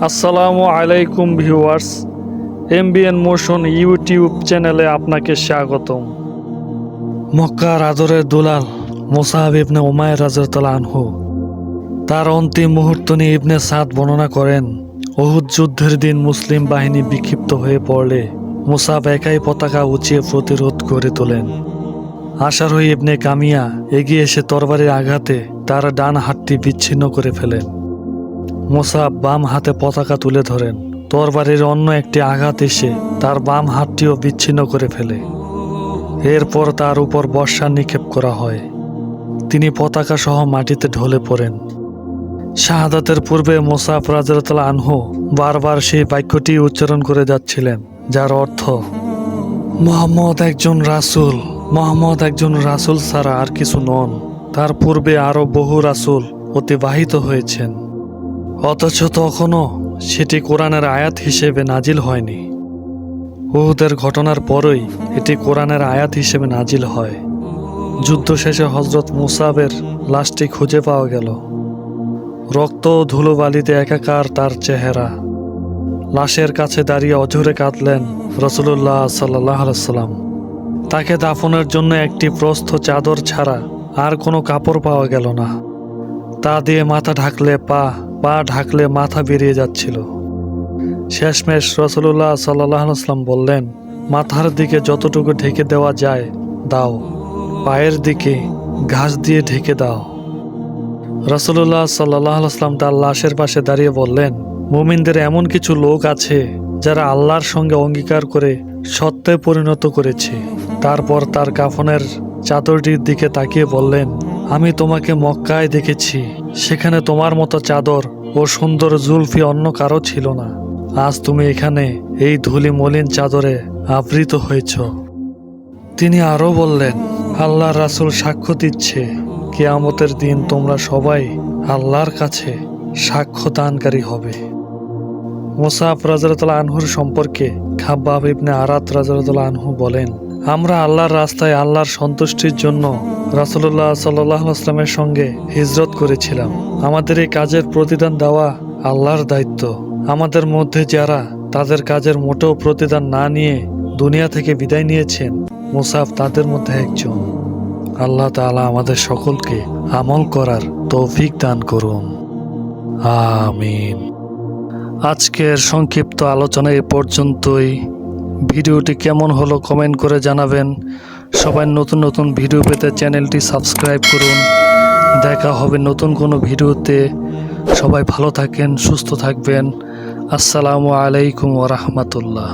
আসসালামু আলাইকুম viewers, MBN motion YouTube চ্যানেলে আপনাকে স্বাগতম। মক্কার আদরের দুলাল মুসাব ইবনে উমাইর রাদিয়াল্লাহু আনহু তার অন্তিম মুহূর্ত নিয়ে ইবনে সাদ বর্ণনা করেন, উহুদ যুদ্ধের দিন মুসলিম বাহিনী বিক্ষিপ্ত হয়ে পড়লে মুসাব একাই পতাকা উঁচিয়ে প্রতিরোধ গড়ে তোলেন। আশারোহী ইবনে কামিয়া এগিয়ে এসে তরবারির আঘাতে তার ডান হাতটি বিচ্ছিন্ন করে ফেলেন। মুসাব বাম হাতে পতাকা তুলে ধরেন। তরবারির অন্য একটি আঘাত এসে তার বাম হাতটিও বিচ্ছিন্ন করে ফেলে। এরপর তার উপর বর্ষা নিক্ষেপ করা হয়। তিনি পতাকা সহ মাটিতে ঢলে পড়েন। শাহাদাতের পূর্বে মুসাব রাদিয়াল্লাহু আনহু বারবার সেই বাক্যটি উচ্চারণ করে যাচ্ছিলেন, যার অর্থ মুহাম্মদ একজন রাসূল, মুহাম্মদ একজন রাসূল ছাড়া আর কিছু নন। তার পূর্বে আরো বহু রাসূল অতিবাহিত হয়েছেন, অথচ তখনও সেটি কোরআনের আয়াত হিসেবে নাজিল হয়নি। উহুদের ঘটনার পরই এটি কোরআনের আয়াত হিসেবে নাজিল হয়। যুদ্ধ শেষে হযরত মুসাবের লাশটি খুঁজে পাওয়া গেল। রক্ত ও ধুলোবালিতে একাকার তার চেহারা। লাশের কাছে দাঁড়িয়ে অঝরে কাঁদলেন রাসূলুল্লাহ সাল্লাল্লাহু আলাইহি ওয়াসাল্লাম। তাকে দাফনের জন্য একটি প্রস্থ চাদর ছাড়া আর কোনো কাপড় পাওয়া গেল না। তা দিয়ে মাথা ঢাকলে পা, পা ঢাকলে মাথা বেরিয়ে যাচ্ছিল। শেষমেশ রাসূলুল্লাহ সাল্লাল্লাহু আলাইহি ওয়াসাল্লাম বললেন, মাথার দিকে যতটুকু ঢেকে দেওয়া যায় দাও, পায়ের দিকে ঘাস দিয়ে ঢেকে দাও। রাসূলুল্লাহ সাল্লাল্লাহু আলাইহি ওয়াসাল্লাম তার লাশের পাশে দাঁড়িয়ে বললেন, মুমিনদের এমন কিছু লোক আছে যারা আল্লাহর সঙ্গে অঙ্গীকার করে সত্যে পরিণত করেছে। তারপর তার কাফনের চাদরটির দিকে তাকিয়ে বললেন, আমি তোমাকে মক্কায় দেখেছি, সেখানে তোমার মতো চাদর ও সুন্দর জুলফি অন্য কারো ছিল না। আজ তুমি এখানে এই ধুলি মলিন চাদরে আবৃত হয়েছ। তিনি আরো বললেন, আল্লাহর রাসূল সাক্ষ্য দিচ্ছে, কিয়ামতের দিন তোমরা সবাই আল্লাহর কাছে সাক্ষ্য দানকারী হবে। মুসাব রাদিয়াল্লাহু আনহুর সম্পর্কে খাব্বাব ইবনে আরাত রাদিয়াল্লাহু আনহু বলেন, আমরা আল্লাহর রাস্তায় আল্লাহর সন্তুষ্টির জন্য রাসূলুল্লাহ সাল্লাল্লাহু আলাইহি ওয়াসাল্লামের সঙ্গে হিজরত করেছিলাম। আমাদের এই কাজের প্রতিদান দেওয়া আল্লাহর দায়িত্ব। আমাদের মধ্যে যারা তাদের কাজের মোটেও প্রতিদান না নিয়ে দুনিয়া থেকে বিদায় নিয়েছেন, মুসাব তাদের মধ্যে একজন। আল্লাহ তাআলা আমাদের সকলকে আমল করার তৌফিক দান করুন, আমিন। আজকের সংক্ষিপ্ত আলোচনা এ পর্যন্তই। ভিডিওটি কেমন হলো কমেন্ট করে জানাবেন। সবাই নতুন নতুন ভিডিও পেতে চ্যানেলটি সাবস্ক্রাইব করুন। দেখা হবে নতুন কোনো ভিডিওতে। সবাই ভালো থাকেন, সুস্থ থাকবেন। আসসালামু আলাইকুম ওয়া রাহমাতুল্লাহ।